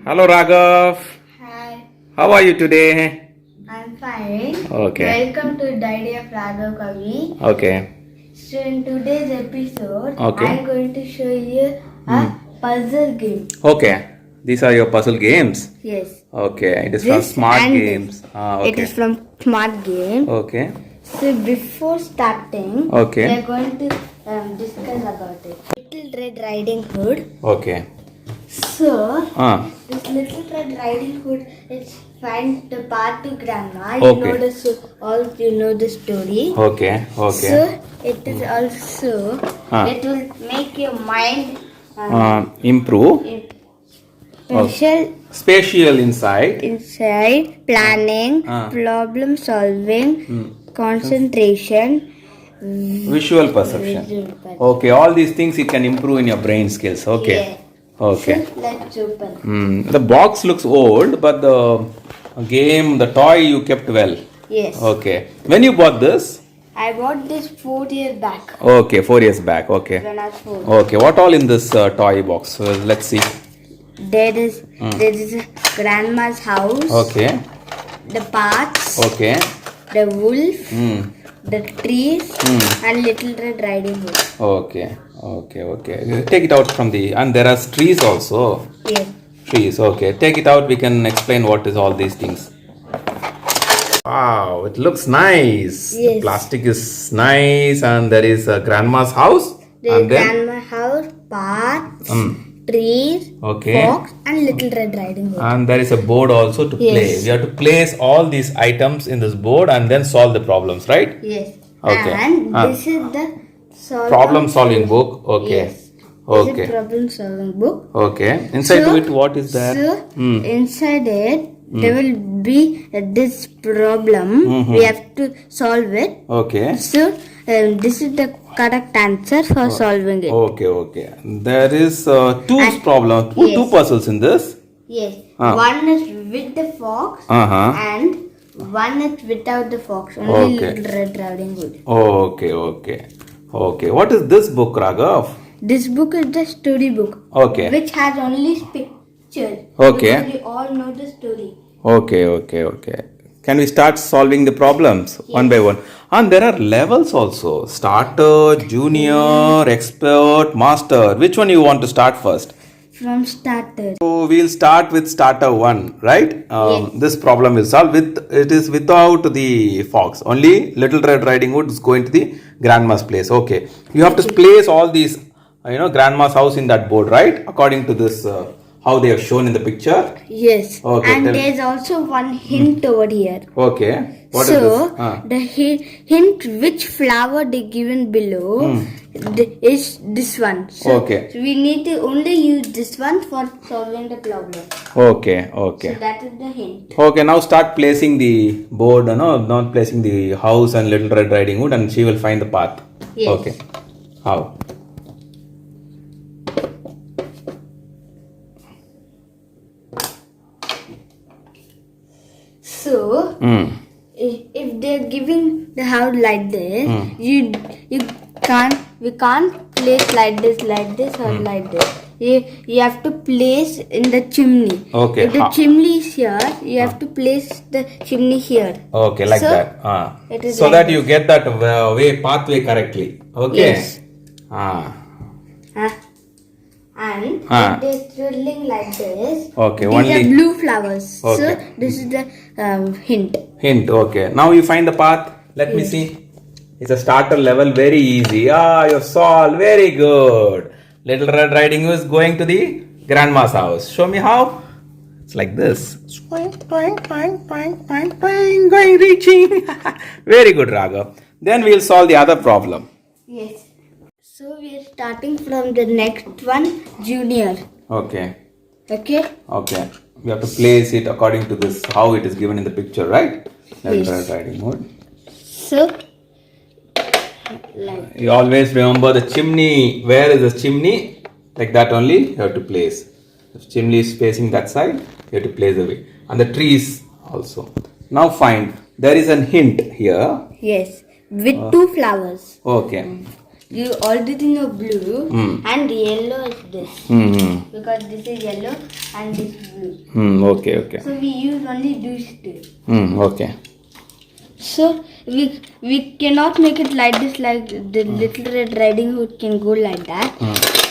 Hello Raghav. Hi, How are you today? I'm fine. Okay. Welcome to Diary of Raghav Kavi. Okay. So in today's episode, Okay. I'm going to show you a puzzle game. Okay. These are your puzzle games. Yes. Okay. It is from This Smart and Games. It Okay. is from Smart Game. Okay. So before starting, Okay. we are going to discuss about it. Little Red Riding Hood. Okay. So Ah. this Little Red Riding Hood is find the path to grandma. Okay. You know the story. Okay. Okay. So it is also it will make your mind Improve. Spatial insight. inside planning, Ah. problem solving, concentration, Visual perception. visual perception. Okay. All these things it can improve in your brain skills. Okay. Yeah. Okay. So let's open. The box looks old, but the game, the toy you kept well. Yes. Okay. When you bought this? I bought this 4 years back Okay, 4 years back. Okay. when I was 4. Okay. What all in this toy box? Let's see. There is a grandma's house. Okay. The paths. Okay. The wolf. Hmm. The trees and Little Red Riding Hood. Okay. Okay. Okay. Take it out from the. And there are trees also. Yes. Trees. Okay. Take it out. We can explain what is all these things. Wow. It looks nice. Yes. The plastic is nice, and there is a grandma's house. The And then. grandma's house, paths, trees, Okay. fox, and Little Red Riding Hood. And there is a board also to play. Yes. We have to place all these items in this board and then solve the problems, right? Yes. Okay. And Ah. this is the Problem solving book. Okay. Yes. This Okay. is problem solving book. Okay. Inside So- it, what is there? So inside it, there will be this problem. We have to solve it. Okay. So this is the correct answer for solving it. Okay. Okay. There is two And- problems, Yes. two puzzles in this. Yes. Ah. One is with the fox and one is without the fox. Only Okay. Little Red Riding Hood. Okay. Okay. Okay. What is this book, Raghav? This book is the story book. Okay. Which has only pictures. Okay. Because we all know the story. Okay. Okay. Okay. Can we start solving the problems one by one? And there are levels also. Starter, junior, expert, master. Which one you want to start first? From starter. So we'll start with starter 1, right? Yes. This problem is solved with, it is without the fox. Only Little Red Riding Hood is going to the grandma's place. Okay. You have to place all these, grandma's house in that board, right? According to this, how they have shown in the picture. Yes. Okay, And tell- there's also one hint over here. Okay. What is So this? the hint which flower they given below is this one. So, Okay. so we need to only use this one for solving the problem. Okay. So Okay. that is the hint. Okay. Now start placing the board, not placing the house and Little Red Riding Hood, and she will find the path. Yes. Okay. How? So if they're giving the house like this, you we can't place like this or like this. You have to place in the chimney. Okay. If the chimney is here, you have to place the chimney here. Okay, like So, that. it is So like that you get that pathway correctly. Okay. Yes. And Ah. if they're twirling like this, Okay, these only- are blue flowers. Okay. So this is the hint. Hint. Okay. Now you find the path. Let me Yes. see. It's a starter level. Very easy. You solved. Very good. Little Red Riding Hood is going to the grandma's house. Show me how. It's like this. Going, reaching. Very good, Raghav. Then we'll solve the other problem. Yes. So we are starting from the next one, junior. Okay. Okay. Okay. We have to place it according to this, how it is given in the picture, right? Little Red Yes. Riding Hood. So, like You always remember the chimney. Where is the chimney? Like that only you have to place. If chimney is facing that side, you have to place the way. And the trees also. Now find. There is a hint here. yes, with two flowers. Okay. you already know blue and yellow is this. Because this is yellow and this is blue. Okay, okay. So we use only these two. Okay. So we cannot make it like this, like the Little Red Riding Hood can go like that.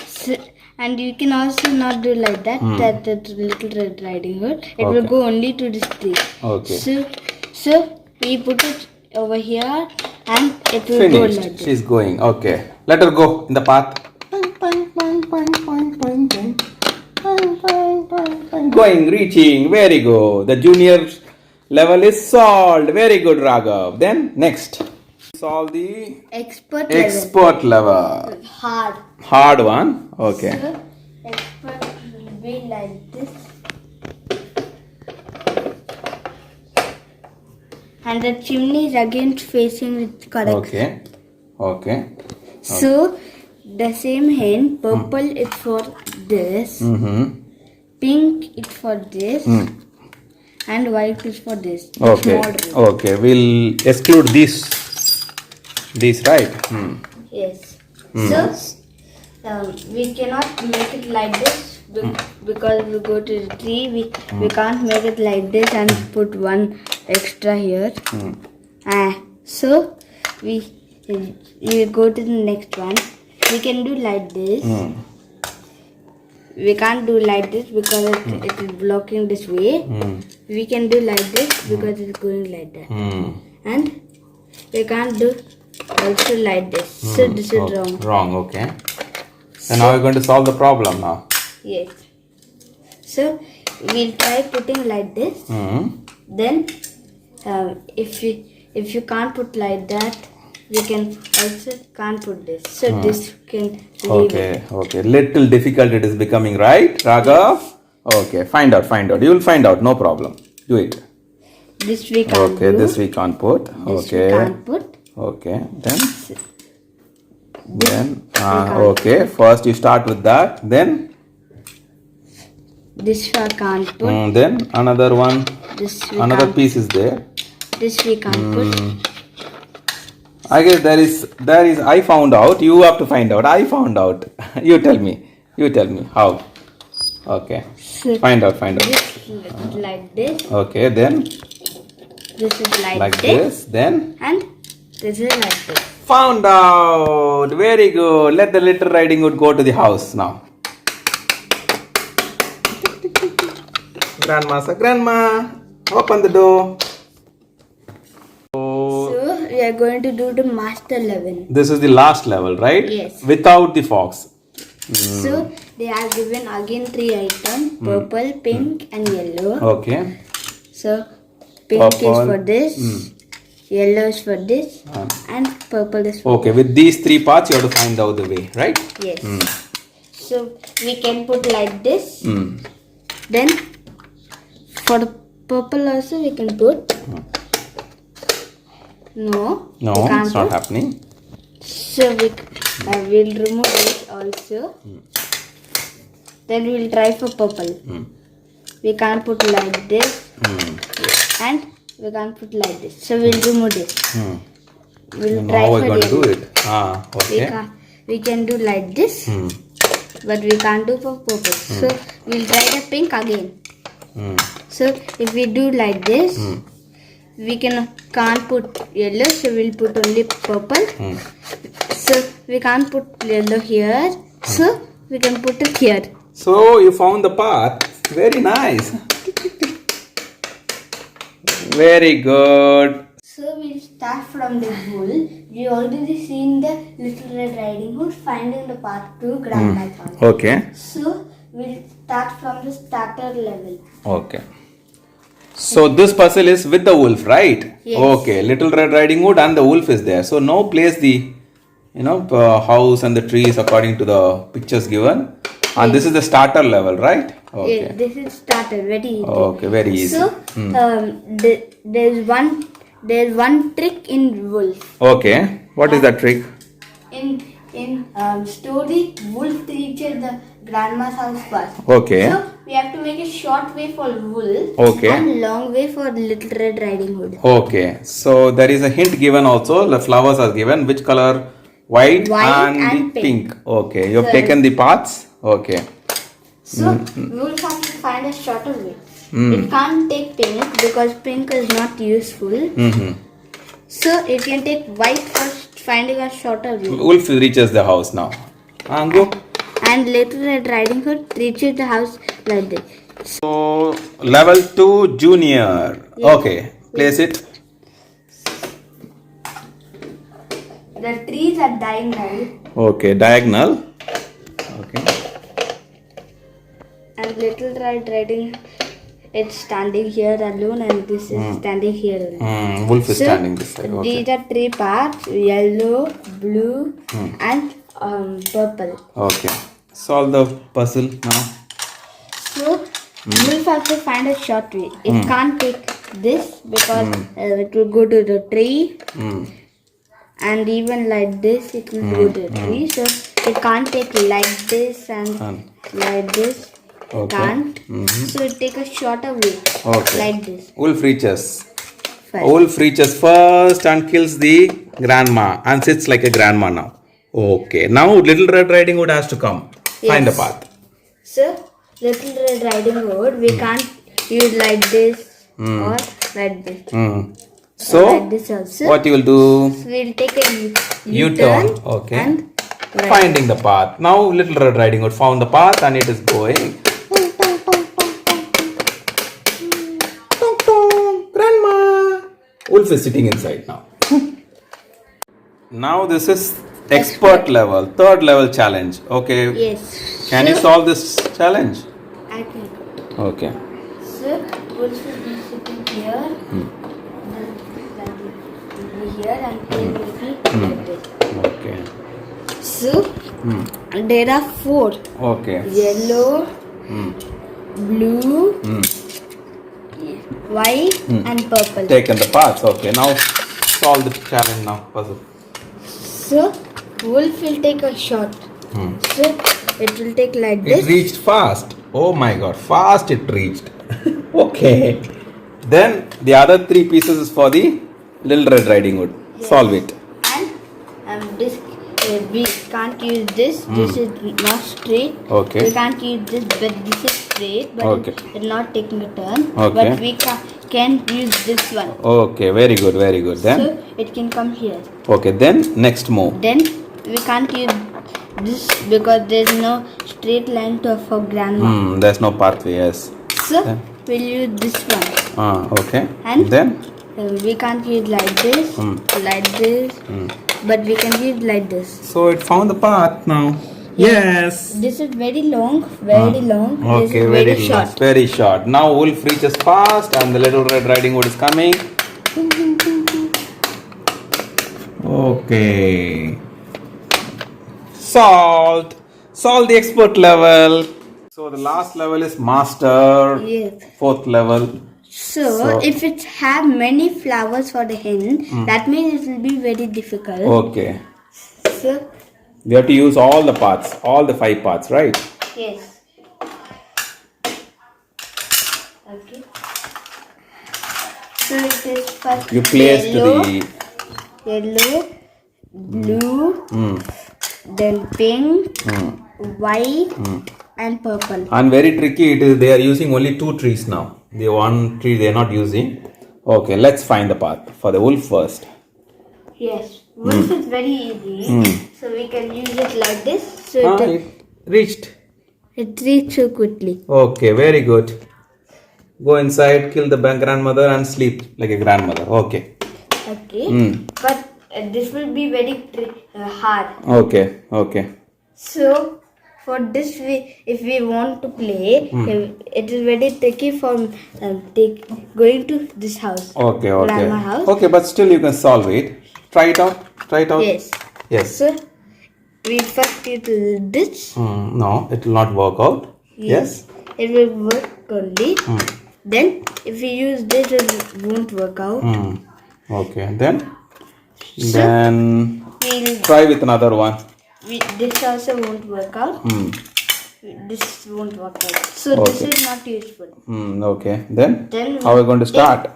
So, and you can also not do like that. That Little Red Riding Hood, it will go only to this tree. Okay. So we put it over here and it will go Finished. like this. She's going. Okay. Let her go in the path. Going, reaching. Very good. The junior level is solved. Very good, Raghav. Then next. Solve the expert level. Hard. Hard one. Okay. So expert will be like this. And the chimney is again facing with correct. Okay. So the same hand, purple is for this, pink is for this, and white is for this. Okay. Small room. Okay. We'll exclude these, right? Yes. So we cannot make it like this because we go to the tree. We can't make it like this and put one extra here. So we go to the next one. We can do like this. We can't do like this because it is blocking this way. We can do like this because it's going like that. And we can't do also like this. So this is wrong. Wrong, okay. So now we're going to solve the problem now. Yes. So we'll try putting like this. Then if you can't put like that, we can also can't put this. So this can leave it. Okay. Little difficult it is becoming, right, Raghav? Okay, find out. You will find out, no problem. Do it. This we can't Okay, do. this we can't put. This we can't put. Okay, then okay, first you start with that, then This we can't put. then another one, This we another can't. piece is there. This we can't put. I guess there is I found out, you have to find out. I found out. You tell me how. Okay, So find out. this is like this. Okay, then This is like this, then and this is like this. found out. Very good. Let the Little Riding Hood go to the house now. Grandma, open the door. So we are going to do the master level. This is the last level, right? Yes. Without the fox. So they are given again 3 items: purple, pink, and yellow. Okay. So pink Purple. is for this, yellow is for this, and purple is for Okay, with these 3 parts, you have to find out the way, right? yes. So we can put like this. Then for the purple also we can put. No, we can't it's not put. happening. So we'll remove this also. Then we'll try for purple. We can't put like this. And we can't put like this. So we'll remove this. We'll try How are for we going to do yellow. it? Okay. We can do like this. But we can't do for purple. So we'll try the pink again. So if we do like this, we can't put yellow, so we'll put only purple. So we can't put yellow here, so we can put it here. So you found the path. Very nice. Very good. So we'll start from the wool. We already seen the Little Red Riding Hood finding the path to Grandma's house. Okay. So we'll start from the starter level. Okay. So this puzzle is with the wolf, right? Yes. Okay. Little Red Riding Hood and the wolf is there. So now place the, house and the trees according to the pictures given. And this is the starter level, right? Okay. Yeah, this is starter, very easy. Okay, very easy. So there's one trick in wolf. Okay. What is that trick? In story, wolf reaches the grandma's house first. Okay. So we have to make a short way for wolf. Okay. And long way for Little Red Riding Hood. Okay. So there is a hint given also. The flowers are given. Which color White, White and and the pink. Okay, you have So- taken the paths. Okay. So we will have to find a shorter way. Mm. It can't take pink because pink is not useful. Mm-hmm. So it can take white first, finding a shorter way. Wolf reaches the house now. Go. And later Red Riding Hood reaches the house like this. So level 2 junior. Yes. Okay, place it. The trees are diagonal Okay, diagonal. Okay. and Little Red Riding it's standing here alone and this is standing here alone. Wolf is So, standing this side. Okay. these are three parts, yellow, blue and purple. Okay. Solve the puzzle now. So we'll have to find a short way. It can't take this because it will go to the tree and even like this it will go to the tree. So it can't take like this and like this. Okay. Can't. So it take a shorter way. Okay. Like this. Wolf reaches. First. Wolf reaches first and kills the grandma and sits like a grandma now. Okay. Now Little Red Riding Hood has to come. Find the Yes. path. So Little Red Riding Hood we can't use like this or like this. So like this also. what you will do? So we'll take a U-turn. U-turn Okay. and right. Finding the path. Now Little Red Riding Hood found the path and it is going. Grandma. Wolf is sitting inside now. Now this is expert level, third level challenge. Okay. Yes. Can you solve this challenge? I can. Okay. So Wolf will be sitting here. Here and here will be like this. Okay. So there are four: Okay. yellow, blue, white, and purple. Taken the paths. Okay. Now solve the challenge now. Puzzle. So Wolf will take a shot. So it will take like It this. reached fast. Oh my god, fast it reached. Okay. Then the other three pieces is for the Little Red Riding Hood. Yes. Solve it. And this we can't use this. This is not straight. Okay. We can't use this, but this is straight. But Okay. it's not taking a turn. Okay. But we can use this one. Okay, very good, very good. Then So it can come here. okay, then next move. Then we can't use this because there's no straight line for grandma. There's no pathway, yes. So Then? we'll use this one. Okay. And then we can't use like this, but we can use like this. so it found the path now. Yes. This is very long, very long. This Okay, is very very short. short. Very short. Now Wolf reaches fast and the Little Red Riding Hood is coming. Okay. Solved. Solved the expert level. So the last level is master. Yes. Fourth level. So if it have many flowers for the hen, that means it will be very difficult. Okay. So We have to use all the paths, all the 5 paths, right? yes. Okay. So it is first You place yellow, to yellow, blue, then pink, white, and purple. and very tricky it is. They are using only 2 trees now. The one tree they are not using. Okay, let's find the path for the wolf first. Yes, wolf is very easy. So we can use it like this. So It reached. it reaches so quickly. Okay, very good. Go inside, kill the grandmother and sleep like a grandmother. Okay. Okay. But this will be very hard. Okay, okay. So for this if we want to play, it is very tricky for going to this house. Okay, Grandma okay. house. Okay, but still you can solve it. Try it out. Try it out. Yes. Yes. So we first use this. No, it will not work out. Yes. It will work only. Then if we use this, it won't work out. Okay. Then We'll, try with another one. this also won't work out. This won't work out. So this is not useful. Okay. Then Then how are we going to start?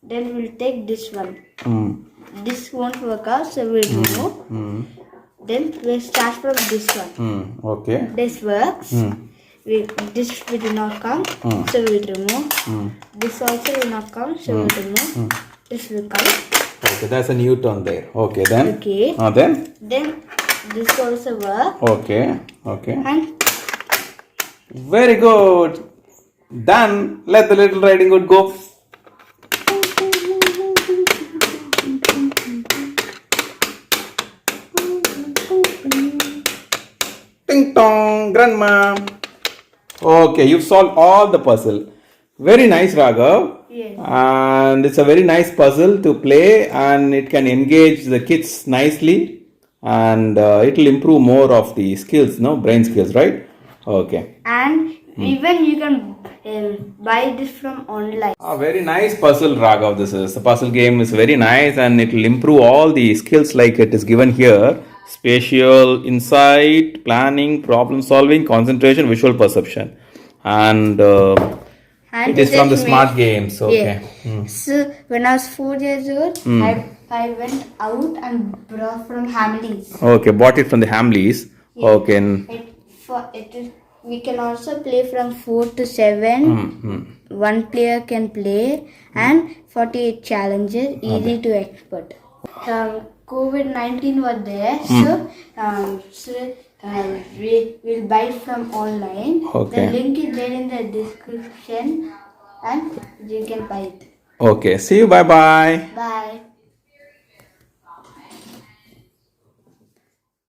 Then we'll take this one. This won't work out, so we'll remove. Then we'll start from this one. Okay. This works. This will not come, so we'll remove. This also will not come, so we'll remove. This will come. Okay, that's a new turn there. Okay, then. Okay. Then. Then this also works. Okay. And Very good. Done. Let the Little Riding Hood go. Ding dong, Grandma. Okay, you've solved all the puzzle. Very nice, Raghav. yes. And it's a very nice puzzle to play, and it can engage the kids nicely, and it will improve more of the skills, no, brain skills, right? Okay. And even you can buy this from online. A very nice puzzle, Raghav. This is the puzzle game is very nice, and it will improve all the skills like it is given here: spatial insight, planning, problem solving, concentration, visual perception, and And it is from the just smart made- games. Okay. Yeah. So when I was 4 years old, I went out and brought from Hamleys. Okay, bought it from the Hamleys. Yeah. Okay. We can also play from 4 to 7. One player can play, and 48 challenges, easy to expert. COVID-19 was there, so we will buy it from online. Okay. The link is there in the description, and you can buy it. Okay. See you. Bye bye. Bye.